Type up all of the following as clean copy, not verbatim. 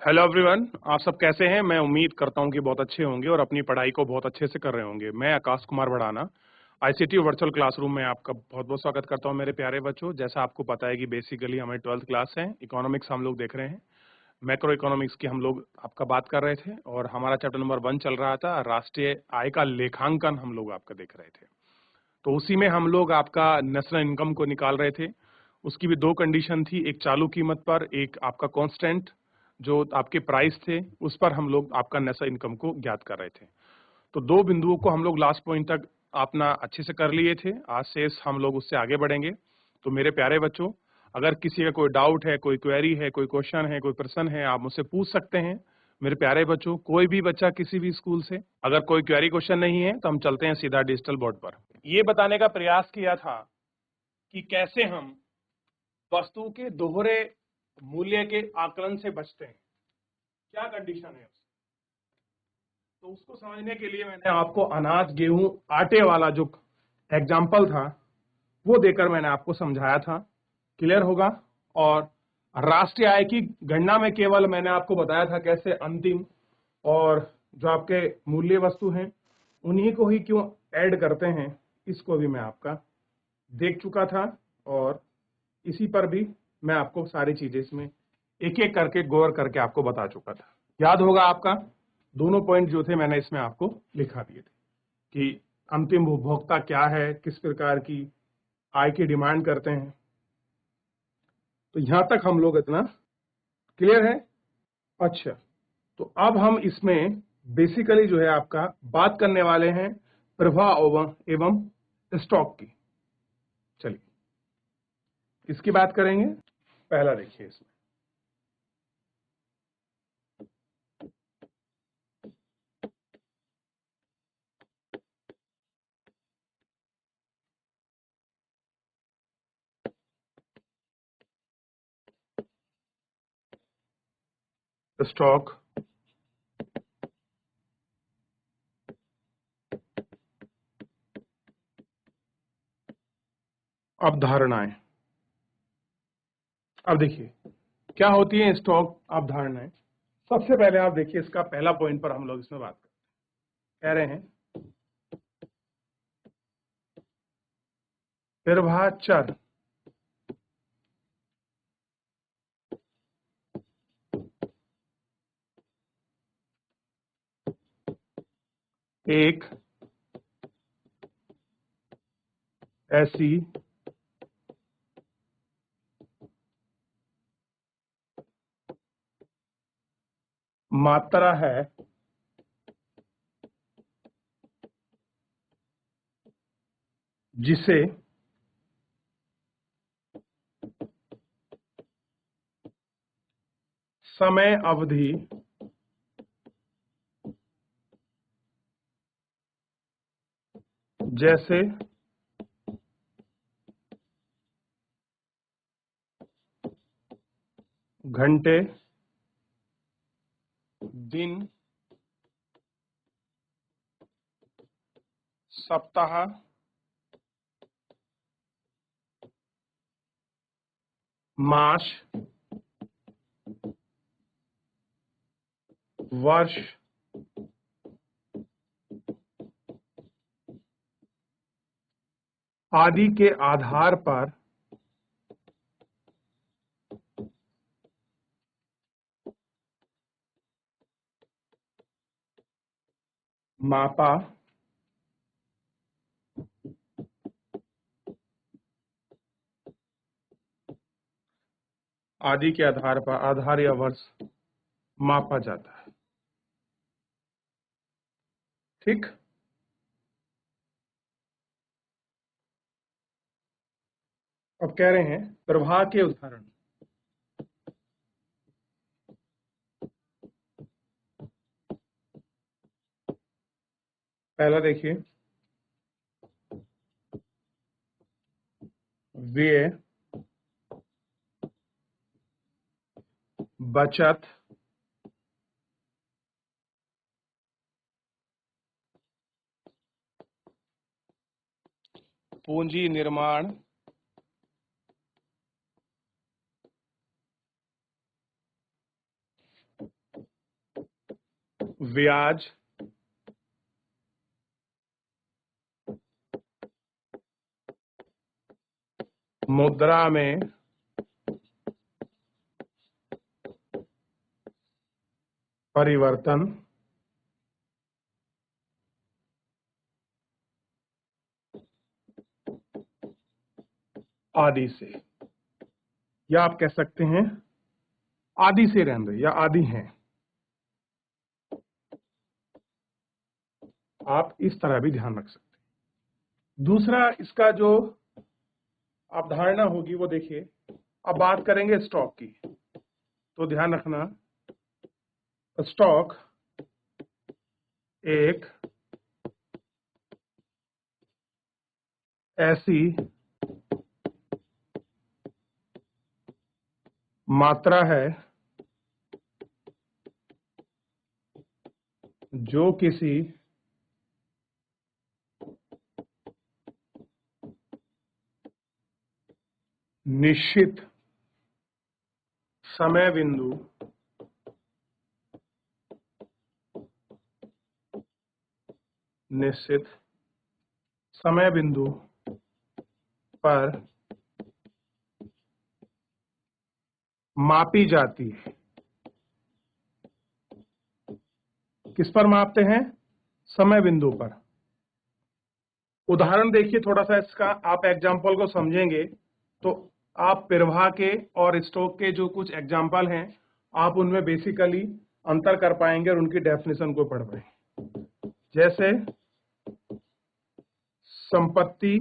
Hello everyone, आप सब कैसे हैं। मैं उम्मीद करता हूं कि बहुत अच्छे होंगे और अपनी पढ़ाई को बहुत अच्छे से कर रहे होंगे। मैं Akash Kumar Bhadana ICT virtual classroom में आपका बहुत बहुत स्वागत करता हूं मेरे प्यारे बच्चों। जैसा आपको पता है कि बेसिकली हमें 12th क्लास है, इकोनॉमिक्स हम लोग देख रहे हैं। मैक्रो इकोनॉमिक्स की हम लोग आपका बात कर रहे थे और हमारा चैप्टर नंबर 1 चल रहा था, राष्ट्रीय आय का लेखांकन हम लोग आपका देख रहे थे। तो उसी में हम लोग आपका नेशनल इनकम को निकाल रहे थे। उसकी भी दो कंडीशन थी, एक चालू कीमत पर, एक आपका कांस्टेंट जो आपके प्राइस थे उस पर हम लोग आपका नेशनल इनकम को ज्ञात कर रहे थे। तो दो बिंदुओं को हम लोग लास्ट पॉइंट तक अपना अच्छे से कर लिए थे। आज से हम लोग उससे आगे बढ़ेंगे। तो मेरे प्यारे बच्चों, अगर किसी का कोई डाउट है, कोई क्वेरी है, कोई क्वेश्चन है, कोई प्रश्न है, आप मुझसे पूछ सकते हैं। मेरे प्यारे बच्चों, कोई भी बच्चा किसी भी स्कूल से, अगर कोई क्वेरी क्वेश्चन नहीं है तो हम चलते हैं सीधा डिजिटल बोर्ड पर। ये बताने का प्रयास किया था कि कैसे हम वस्तु के दोहरे मूल्य के आकलन से बचते हैं, क्या कंडीशन है उसकी। तो उसको समझने के लिए मैंने आपको अनाज, गेहूं, आटे वाला जो एग्जाम्पल था वो देकर मैंने आपको समझाया था। क्लियर होगा। और राष्ट्रीय आय की गणना में केवल मैंने आपको बताया था कैसे अंतिम और जो आपके मूल्य वस्तु हैं उन्हीं को ही क्यों ऐड करते हैं, इसको भी मैं आपका देख चुका था। और इसी पर भी मैं आपको सारी चीजें इसमें एक एक करके गौर करके आपको बता चुका था। याद होगा आपका, दोनों पॉइंट जो थे मैंने इसमें आपको लिखा दिए थे कि अंतिम उपभोक्ता क्या है, किस प्रकार की आय की डिमांड करते हैं। तो यहां तक हम लोग इतना क्लियर है। अच्छा, तो अब हम इसमें बेसिकली जो है आपका बात करने वाले हैं प्रवाह एवं स्टॉक की। चलिए, किसकी बात करेंगे। पहला देखिए इसमें, स्टॉक अवधारणाएं। अब देखिए क्या होती है स्टॉक अवधारणाएं। सबसे पहले आप देखिए, इसका पहला पॉइंट पर हम लोग इसमें बात कह रहे हैं प्रवाह चर। एक ऐसी मात्रा है जिसे समय अवधि जैसे घंटे, दिन, सप्ताह, मास, वर्ष, आदि के आधार पर मापा आदि के आधार पर आधार या वर्ष मापा जाता है। ठीक। अब कह रहे हैं प्रवाह के उदाहरण। पहला देखिए, व्यय, बचत, पूंजी निर्माण, ब्याज मुद्रा में परिवर्तन आदि से, या आप कह सकते हैं आदि से रहने दो या आदि हैं, आप इस तरह भी ध्यान रख सकते हैं। दूसरा इसका जो अवधारणा होगी वो देखिए, अब बात करेंगे स्टॉक की, तो ध्यान रखना स्टॉक एक ऐसी मात्रा है जो किसी निश्चित समय बिंदु पर मापी जाती है। किस पर मापते हैं? समय बिंदु पर। उदाहरण देखिए थोड़ा सा इसका, आप एग्जाम्पल को समझेंगे तो आप प्रवाह के और स्टॉक के जो कुछ एग्जाम्पल हैं आप उनमें बेसिकली अंतर कर पाएंगे और उनकी डेफिनेशन को पढ़ पाएंगे। जैसे संपत्ति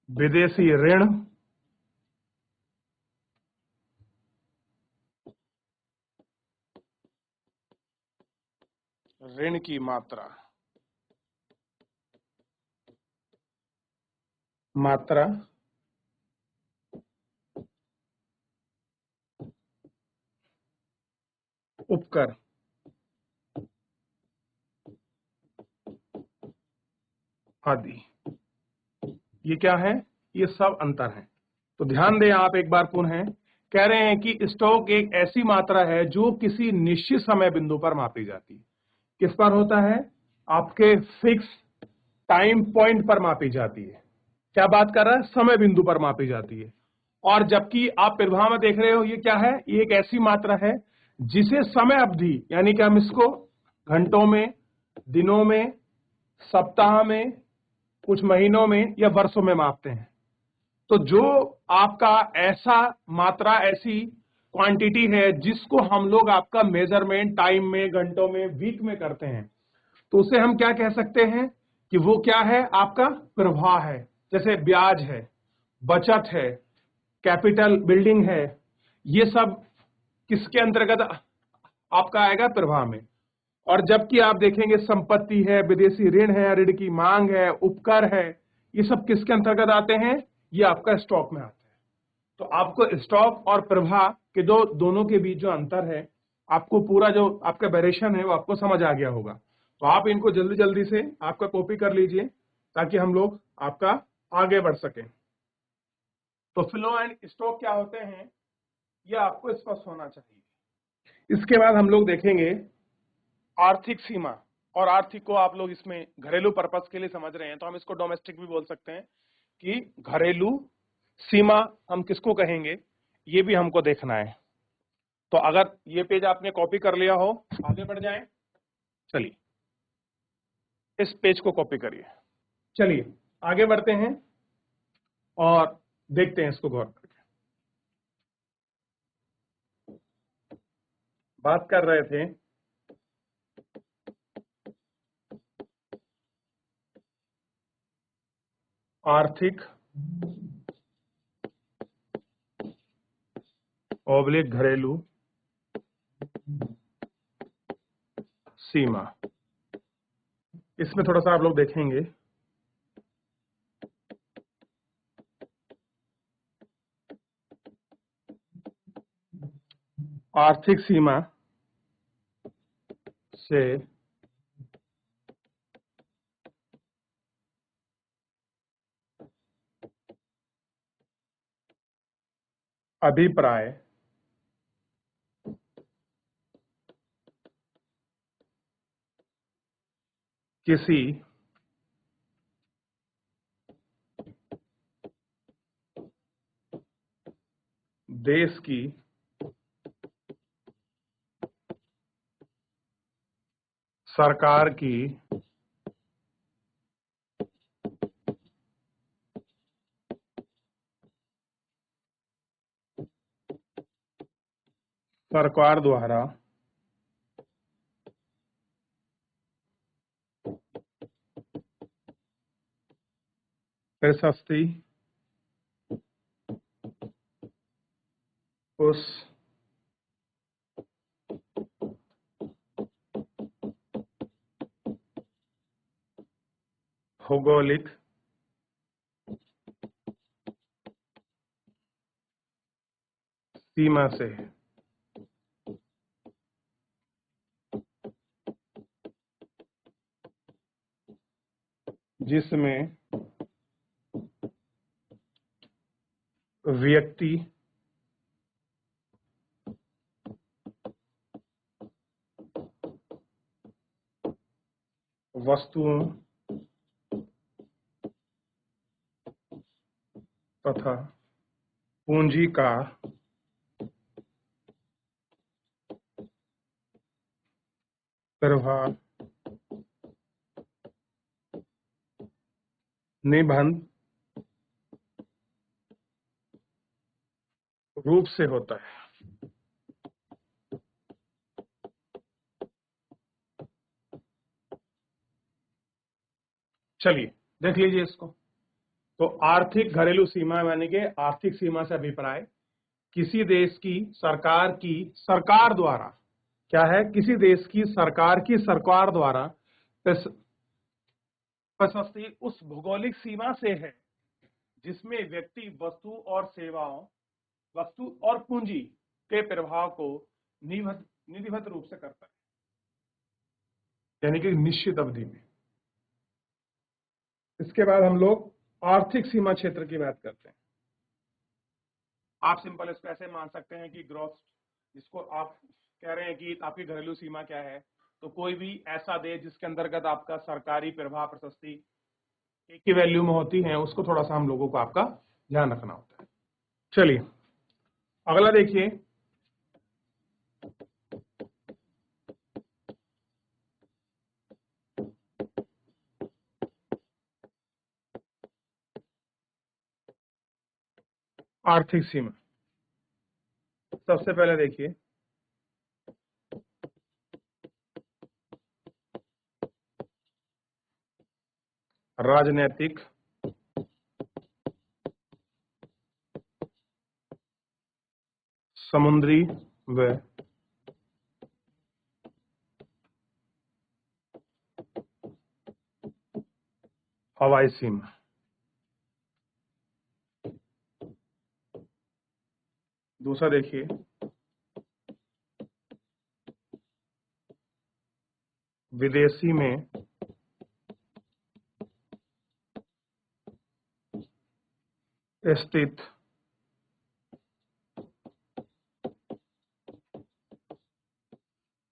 विदेशी ऋण ऋण की मात्रा उपकर आदि, ये क्या है? ये सब अंतर है। तो ध्यान दें आप एक बार पुनः, कह रहे हैं कि स्टॉक एक ऐसी मात्रा है जो किसी निश्चित समय बिंदु पर मापी जाती है। किस पर होता है? आपके फिक्स टाइम पॉइंट पर मापी जाती है। क्या बात कर रहा है? समय बिंदु पर मापी जाती है। और जबकि आप प्रवाह में देख रहे हो, ये क्या है? ये एक ऐसी मात्रा है जिसे समय अवधि, यानी कि हम इसको घंटों में, दिनों में, सप्ताह में, कुछ महीनों में या वर्षों में मापते हैं। तो जो आपका ऐसा मात्रा, ऐसी क्वांटिटी है जिसको हम लोग आपका मेजरमेंट टाइम में, घंटों में, वीक में करते हैं, तो उसे हम क्या कह सकते हैं कि वो क्या है? आपका प्रवाह है। जैसे ब्याज है, बचत है, कैपिटल बिल्डिंग है, ये सब किसके अंतर्गत आपका आएगा? प्रवाह में। और जबकि आप देखेंगे संपत्ति है, विदेशी ऋण है, ऋण की मांग है, उपकर है, ये सब किसके अंतर्गत आते हैं? ये आपका स्टॉक में आते हैं। तो आपको स्टॉक और प्रवाह के दोनों के बीच जो अंतर है, आपको पूरा जो आपका वेरिएशन है वो आपको समझ आ गया होगा। तो आप इनको जल्दी जल्दी से आपका कॉपी कर लीजिए ताकि हम लोग आपका आगे बढ़ सकें। तो फ्लो एंड स्टॉक क्या होते हैं, ये आपको स्पष्ट होना चाहिए। इसके बाद हम लोग देखेंगे आर्थिक सीमा। और आर्थिक को आप लोग इसमें घरेलू पर्पस के लिए समझ रहे हैं तो हम इसको डोमेस्टिक भी बोल सकते हैं कि घरेलू सीमा हम किसको कहेंगे, ये भी हमको देखना है। तो अगर ये पेज आपने कॉपी कर लिया हो, आगे बढ़ जाएं। चलिए इस पेज को कॉपी करिए। चलिए आगे बढ़ते हैं और देखते हैं इसको गौर करके। बात कर रहे थे आर्थिक ओब्लिक घरेलू सीमा। इसमें थोड़ा सा आप लोग देखेंगे आर्थिक सीमा से अभिप्राय किसी देश की सरकार की सरकार द्वारा प्रशस्ति उस भौगोलिक सीमा से जिसमें व्यक्ति वस्तुओं तथा पूंजी का प्रवाह निबंध रूप से होता है। चलिए देख लीजिए इसको। तो आर्थिक घरेलू सीमा यानी कि आर्थिक सीमा से अभिप्राय किसी देश की सरकार द्वारा, क्या है, किसी देश की सरकार द्वारा प्रशस्ति उस भौगोलिक सीमा से है जिसमें व्यक्ति वस्तु और पूंजी के प्रभाव को निधिबद्ध रूप से करता है, यानी कि निश्चित अवधि में। इसके बाद हम लोग आर्थिक सीमा क्षेत्र की बात करते हैं। आप सिंपल इसको ऐसे मान सकते हैं कि ग्रॉस, जिसको आप कह रहे हैं कि आपकी घरेलू सीमा क्या है, तो कोई भी ऐसा देश जिसके अंतर्गत आपका सरकारी प्रभाव प्रशस्ति एक ही वैल्यू में होती है, उसको थोड़ा सा हम लोगों को आपका ध्यान रखना होता है। चलिए अगला देखिए, आर्थिक सीमा। सबसे पहले देखिए, राजनीतिक समुद्री व हवाई सीमा। दूसरा देखिए, विदेशी में स्थित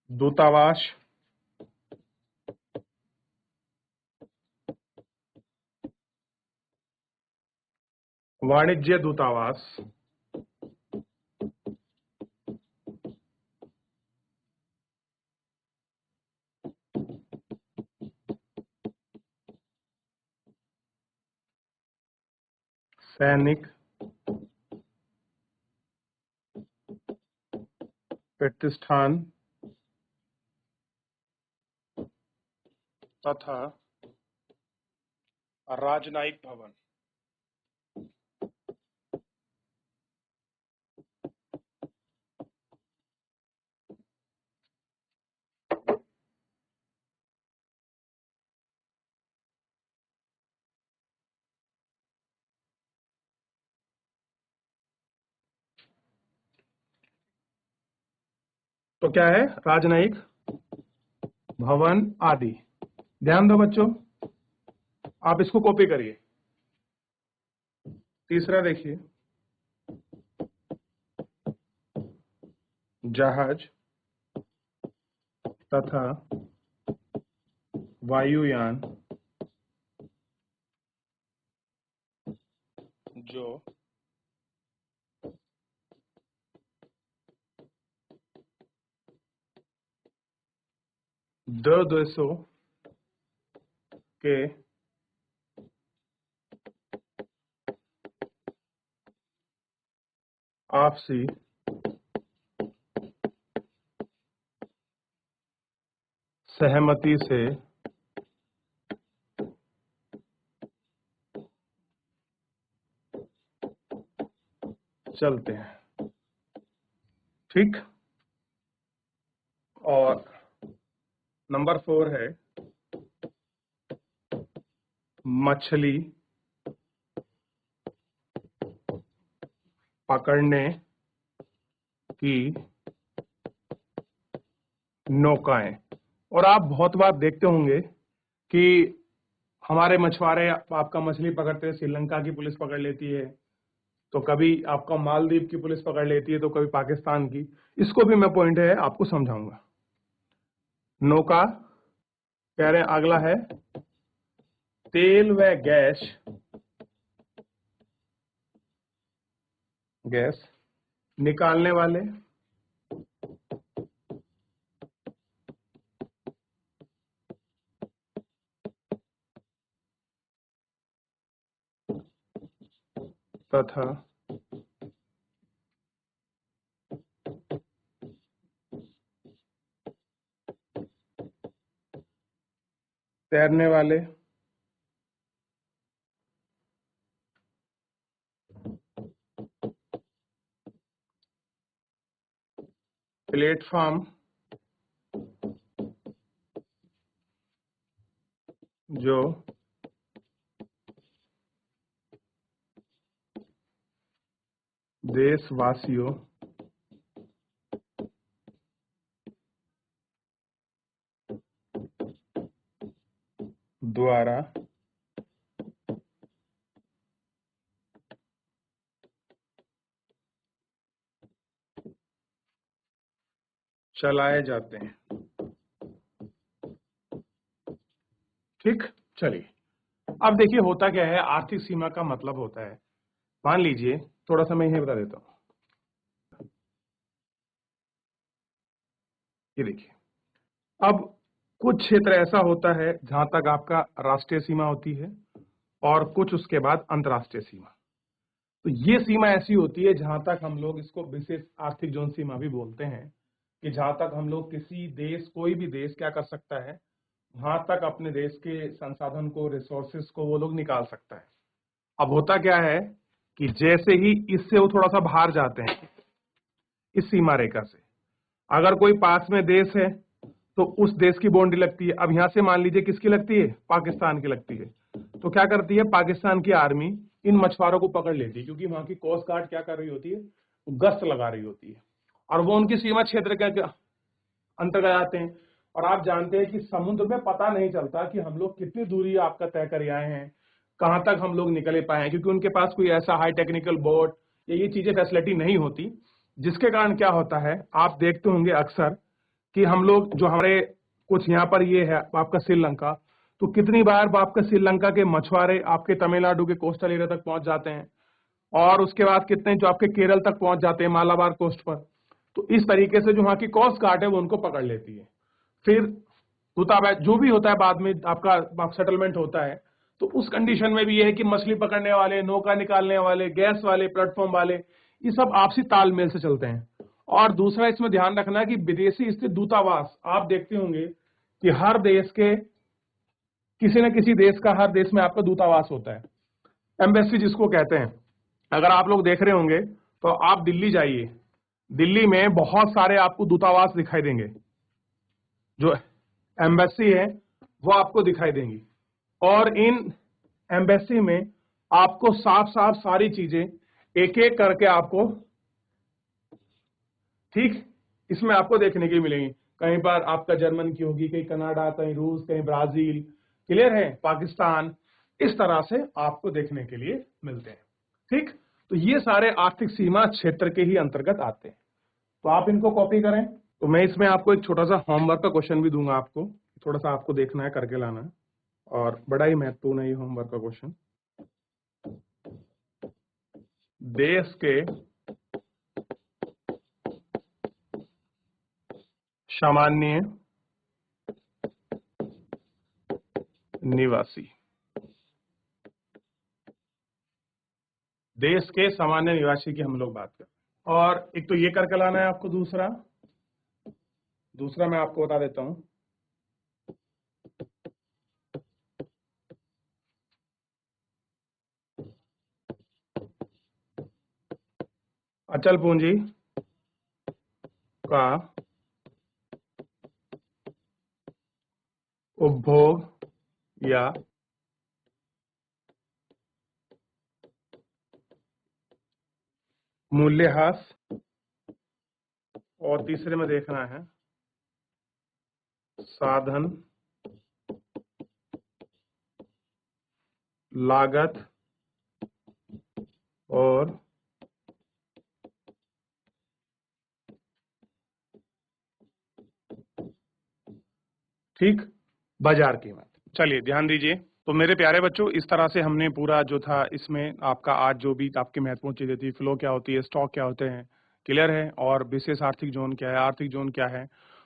दूतावास वाणिज्य दूतावास सैनिक प्रतिष्ठान तथा राजनयिक भवन। तो क्या है, राजनयिक भवन आदि। ध्यान दो बच्चों, आप इसको कॉपी करिए। तीसरा देखिए, जहाज तथा वायुयान जो दो देशों के आपसी सहमति से चलते हैं। ठीक। और नंबर 4 है मछली पकड़ने की नौकाएं। और आप बहुत बार देखते होंगे कि हमारे मछुआरे आपका मछली पकड़ते हैं, श्रीलंका की पुलिस पकड़ लेती है, तो कभी आपका मालदीव की पुलिस पकड़ लेती है, तो कभी पाकिस्तान की। इसको भी मैं पॉइंट है आपको समझाऊंगा। नौका कह रहे हैं, अगला है तेल व गैस निकालने वाले तथा तैरने वाले प्लेटफॉर्म जो देशवासियों द्वारा चलाए जाते हैं। ठीक। चलिए, अब देखिए होता क्या है। आर्थिक सीमा का मतलब होता है, मान लीजिए, थोड़ा सा मैं यही बता देता हूं। ये देखिए, अब कुछ क्षेत्र ऐसा होता है जहां तक आपका राष्ट्रीय सीमा होती है और कुछ उसके बाद अंतर्राष्ट्रीय सीमा। तो ये सीमा ऐसी होती है जहां तक हम लोग इसको विशेष आर्थिक जोन सीमा भी बोलते हैं, कि जहां तक हम लोग किसी देश, कोई भी देश क्या कर सकता है, वहां तक अपने देश के संसाधन को, रिसोर्सेस को वो लोग निकाल सकता है। अब होता क्या है कि जैसे ही इससे वो थोड़ा सा बाहर जाते हैं इस सीमा रेखा से, अगर कोई पास में देश है तो उस देश की बाउंड्री लगती है। अब यहां से मान लीजिए किसकी लगती है, पाकिस्तान की लगती है। तो क्या करती है पाकिस्तान की आर्मी, इन मछुआरों को पकड़ लेती है, क्योंकि वहां की कोस्ट गार्ड क्या कर रही होती है, गश्त लगा रही होती है, और वो उनकी सीमा क्षेत्र के अंतर्गत आते हैं। और आप जानते हैं कि समुद्र में पता नहीं चलता कि हम लोग कितनी दूरी आपका तय कर आए हैं, कहां तक हम लोग निकले पाए हैं, क्योंकि उनके पास कोई ऐसा हाई टेक्निकल बोट या ये चीजें फैसिलिटी नहीं होती। जिसके कारण क्या होता है, आप देखते होंगे अक्सर कि हम लोग जो हमारे कुछ यहाँ पर ये है आपका श्रीलंका, तो कितनी बार आपका श्रीलंका के मछुआरे आपके तमिलनाडु के कोस्टल एरिया तक पहुंच जाते हैं, और उसके बाद कितने जो आपके केरल तक पहुंच जाते हैं, मालाबार कोस्ट पर। तो इस तरीके से जो वहां की कोस्ट गार्ड है वो उनको पकड़ लेती है। फिर दूतावास जो भी होता है, बाद में आपका सेटलमेंट होता है, तो उस कंडीशन में भी ये है कि मछली पकड़ने वाले, नौका निकालने वाले, गैस वाले, प्लेटफॉर्म वाले, ये सब आपसी तालमेल से चलते हैं। और दूसरा इसमें ध्यान रखना है कि विदेशी स्थित दूतावास, आप देखते होंगे कि हर देश के किसी न किसी देश का, हर देश में आपका दूतावास होता है, एम्बेसी जिसको कहते हैं। अगर आप लोग देख रहे होंगे तो आप दिल्ली जाइए, दिल्ली में बहुत सारे आपको दूतावास दिखाई देंगे, जो एम्बेसी है वो आपको दिखाई देंगी। और इन एम्बेसी में आपको साफ साफ सारी चीजें एक एक करके आपको, ठीक, इसमें आपको देखने की मिलेंगी। कहीं पर आपका जर्मन की होगी, कहीं कनाडा, कहीं रूस, कहीं ब्राजील, क्लियर है, पाकिस्तान, इस तरह से आपको देखने के लिए मिलते हैं। ठीक। तो ये सारे आर्थिक सीमा क्षेत्र के ही अंतर्गत आते हैं। तो आप इनको कॉपी करें। तो मैं इसमें आपको एक छोटा सा होमवर्क का क्वेश्चन भी दूंगा आपको, थोड़ा सा आपको देखना है, करके लाना है, और बड़ा ही महत्वपूर्ण है ये होमवर्क का क्वेश्चन। देश के सामान्य निवासी, देश के सामान्य निवासी की हम लोग बात करें। और एक तो ये करके लाना है आपको। दूसरा मैं आपको बता देता हूं, अचल पूंजी का उपभोग या मूल्यह्रास, और तीसरे में देखना है साधन लागत और ठीक बाजार कीमत। चलिए ध्यान दीजिए। तो मेरे प्यारे बच्चों, इस तरह से हमने पूरा जो था इसमें आपका आज जो भी आपकी महत्वपूर्ण चीजें थी, फ्लो क्या होती है, स्टॉक क्या होते हैं, क्लियर है, और विशेष आर्थिक जोन क्या है, आर्थिक जोन क्या है।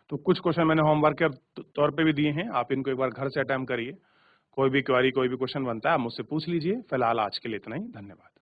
तो कुछ क्वेश्चन मैंने होमवर्क के तौर पे भी दिए हैं, आप इनको एक बार घर से अटेम्प्ट करिए। कोई भी क्वेरी, कोई भी क्वेश्चन बनता है आप मुझसे पूछ लीजिए। फिलहाल आज के लिए इतना ही, धन्यवाद।